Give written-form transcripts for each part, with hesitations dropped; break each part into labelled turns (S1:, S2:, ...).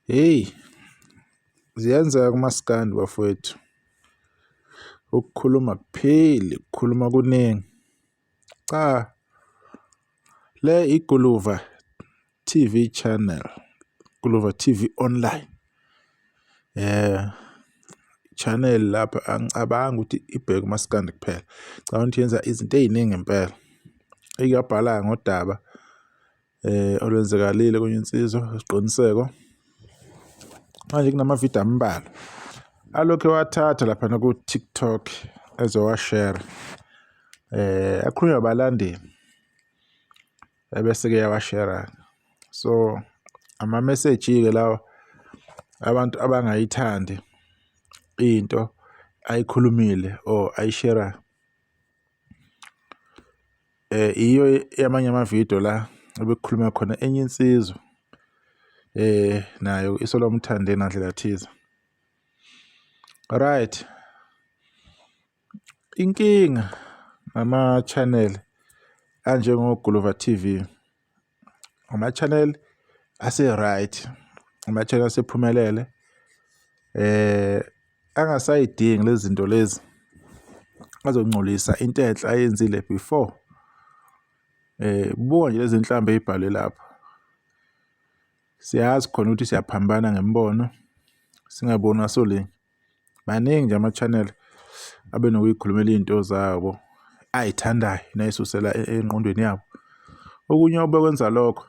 S1: Hey, ziyenzeka kumaskandi bafowethu. Ukukhuluma kupheli, ukukhuluma kuningi. Cha, le iGuluva TV channel, Guluva TV online. Channel lapha angicabangi ukuthi ibheke umaskandi kuphela. Cabanga ukuthi yenza izinto ey'ningi impela. Ikuyabhala ngodaba olwenzakalile kwenye insizwa, isiqiniseko. Manje kunamavidiyo ambalwa alokhu wathatha lapha ku-TikTok ezowashare akhulunywa abalandeli ebese-ke yawashare. So ama-message-ke lawa abantu abangayithandi into ayikhulumile or ayishare iyo yamanye amavidiyo la ebekukhuluma khona enye insizwa nayo isolomthande ngandlela thize. Right, inkinga ama-channel anjengoGuluva TV, ama-channel ase-right, ama-channel asephumelele, angasayidingi lezi zinto lezi azongcolisa into enhle ayenzile before. Buka nje lezi nhlambe ey'bhalwe lapho. Siyazi khona ukuthi siyaphambana ngemibono, singaboni ngasolinye. Maningi nje ama-channel abenokuyikhulumela iy'nto zabo ay'thandayo nay'susela engqondweni yabo. Okunye obekwenza lokho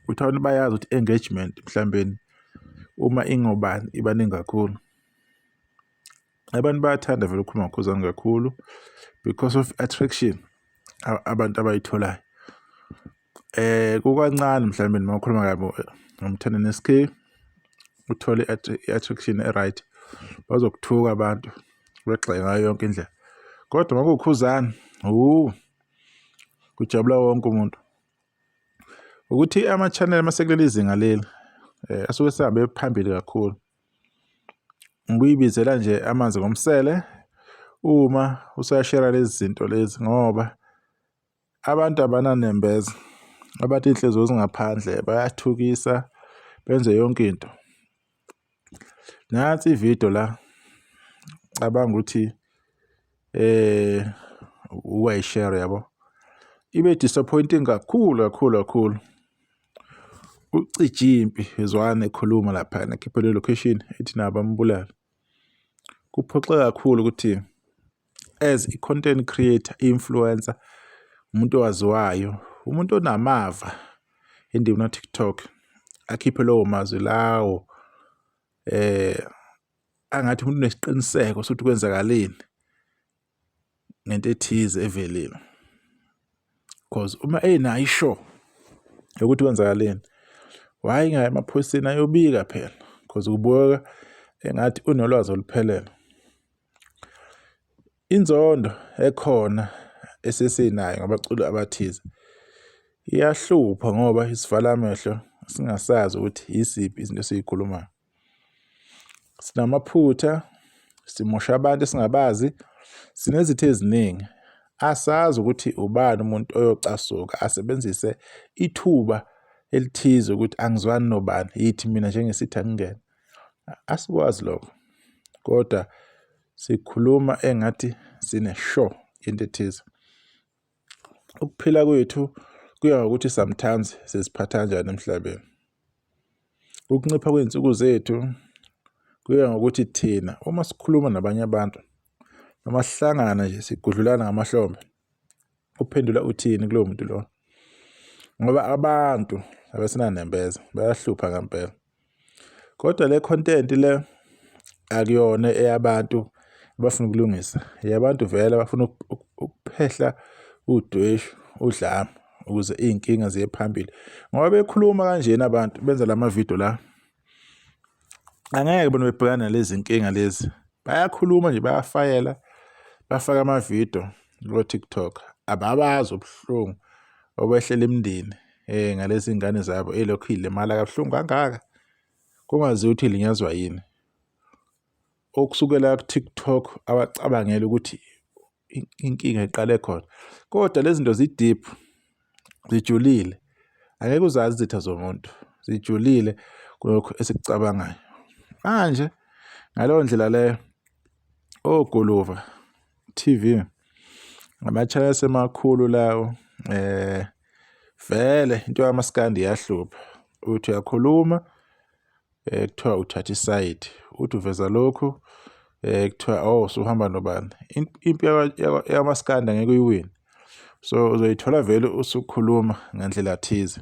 S1: ukuthi abantu bayazi ukuthi engagement mhlawumbeni uma ingobani ibaningi kakhulu. Abantu bayathanda vele ukukhuluma ngokhuzana kakhulu because of attraction abantu abayitholayo. Kukancane mhlawumbe uma ukhuluma kabi ngomthandane SK uthole i-attraction e-right, bazokuthuka abantu begxeke ngayo yonke indlela. Kodwa uma kuwukhuzana, kujabula wonke umuntu. Ukuthi ama-channel masekuleli izinga leli asuke sehambe phambili kakhulu. Ngikuyibizela nje amanzi ngomsele uma usashare lezi zinto lezi ngoba abantu abananembeza, abantu inhliziyo zingaphandle bayathukisa benze yonke into. Nansi ividiyo la cabanga ukuthi uwayishare yabo. Ibe disappointing kakhulu. Ucijimpi ezwana ekhuluma lapha ekhipha le location ethi nabo ambulala. Kuphoxa kakhulu ukuthi as i-content creator, influencer, umuntu owaziwayo, umuntu onamava endimeni na-TikTok, akhiphe lowo mazwi lawo angathi umuntu unesiqiniseko sokuthi kwenzakaleni ngento ethize evelile. Because uma enayo isho ukuthi kwenzakaleni, why ngaya emaphoyiseni ayobika phela? Because kubuka engathi unolwazi oluphelele. Inzondo ekhona esesinayo ngabaculi abathize iyahlupha ngoba isivala amehlo singasazi ukuthi yiziphi izinto esiyikhulumayo. Sinamaphutha, simosha abantu esingabazi, sinezitho eziningi. Asazi ukuthi ubani umuntu oyocasuka asebenzise ithuba elithize ukuthi angizwani nobani, yithi mina njengesithi angingene. Asikwazi lokho. Kodwa sikhuluma engathi sine-show into ethize. Ukuphila kwethu kuya ngokuthi sometimes sesiphatha kanjani emhlabeni. Ukuncipha kwey'nsuku zethu kuya ngokuthi thina uma sikhuluma nabanye abantu noma sihlangana nje sigudlulana ngamahlombe, uphendula uthini kulowo muntu lo. Ngoba abantu abasenanembeza bayahlupha ngempela. Kodwa le content le akuyona eyabantu abafuna ukulungisa, eyabantu vele abafuna ukuphehla udweshu, udlame ukuze iy'nkinga ziye phambili. Ngoba bekhuluma kanjena abantu benza lamavidiyo la, angeke bona bebhekane nalezi nkinga lezi. Bayakhuluma nje, bayafayela, bafaka amavidiyo ko-TikTok. Ababazi ubuhlungu obehlela imindeni ngalezi ngane zabo elokhu ilimala kabuhlungu kangaka kungaziwa ukuthi ilinyazwa yini. Okusukela ku-TikTok abacabangela ukuthi inkinga iqale khona. Kodwa lezi zinto zi-deep, zijulile. Angeke uzazi izitha zomuntu, zijulile kulokho esikucabangayo. Manje ngaleyo ndlela leyo oGoluva TV ama-channel semakhulu lawo vele into yamaskandi iyahlupha. Uthi uyakhuluma kuthiwa uthatha isayidi, uthi uveza lokhu kuthiwa usuhamba nobani. Impi yamaskandi angeke uyiwine. So uzoyithola vele usukhuluma ngendlela thize.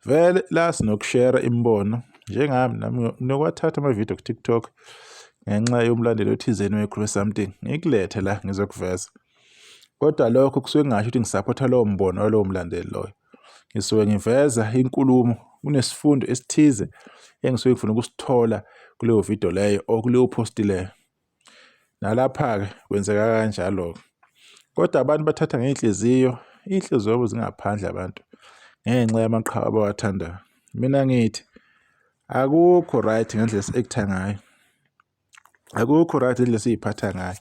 S1: Vele la sinokushare imibono njengami nami ngizokwathatha ama-video ku-TikTok ngenxa yomlandeli othizeni wekhuluma something ngikulethe la ngizokuveza. Kodwa lokho kusuke ngasho ukuthi ngisupporta lowo mbono walowo mlandeli loyo. Ngisuke ngiveza inkulumo kunesifundo esithize engisuke ngifuna ukusithola kuleyo video leyo kuleyo post leyo. Nalapha-ke kwenzeka kanjalo. Kodwa abantu bathatha ngey'nhliziyo zabo zingaphandle abantu ngenxa yamaqhawe abawathandayo. Mina ngithi akukho right ngendlela esikutha ngayo. Akukho right ngendlela esiy'phatha ngayo.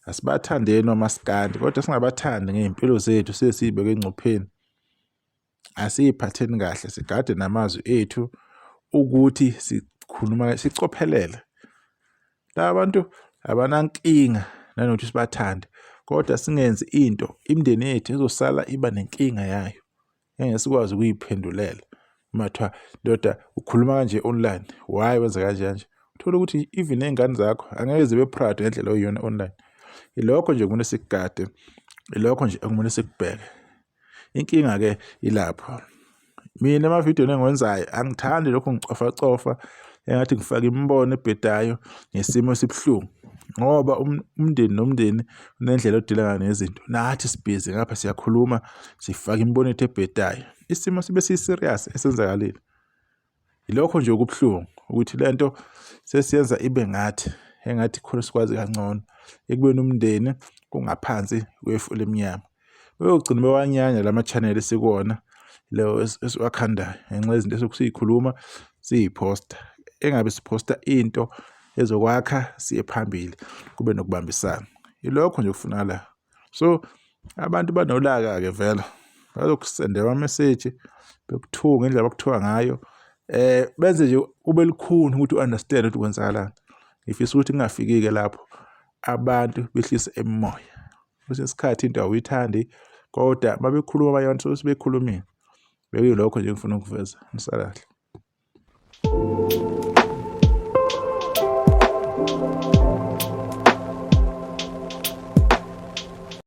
S1: Asibathandeni omaskandi kodwa singabathandi ngey'mpilo zethu sesiy'beke engcupheni. Asiy'phatheni kahle, sigade namazwi ethu ukuthi sikhuluma sicophelele. La bantu abanankinga nanokuthi sibathande kodwa singenzi into imindeni yethu ezosala iba nenkinga yayo engeke sikwazi ukuyiphendulela. Mathiwa ndoda ukhuluma kanje online, why wenza kanje? Uthola ukuthi even nezingane zakho angeke zibe proud ngendlela oyiyona online. Ilokho nje kumele sikugade, ilokho nje ekumele sikubheke. Inkinga ke ilapho. Mina ama-video engiwenzayo angithandi lokho ngicofa engathi ngifaka imibono ebhedayo ngesimo esibuhlungu ngoba umndeni nomndeni unendlela odilana nezinto. Nathi sibhizi ngapha siyakhuluma sifaka imibono ethu ebhedayo. Isimo sibe si-serious esenzakalile. Ilokho nje okubuhlungu ukuthi lento sesiyenza ibe ngathi engathi khona sikwazi kangcono ekubeni umndeni kungaphansi kwefu lemnyama. Uyogcina bewanyanya lama-channel esikuwona leyo esiwakhandayo ngenxa yezinto esokusiyikhuluma siyiposta. Engabe siposta into ezokwakha siye phambili kube nokubambisana. Ilokho nje kufunakala la. So abantu banolaka-ke vela bazokusendela ama-message bekuthuka ngendlela abakuthuka ngayo. Benze nje ube lukhuni ukuthi u-understand ukuthi kwenzakalani. Ngifisa ukuthi kungafiki-ke lapho abantu behlise emoya. Kwesinye isikhathi into awuyithandi kodwa mabekhuluma abanye abantu sebekhulumile. Bekuyilokho nje engifuna ukuveza. Nisakahle.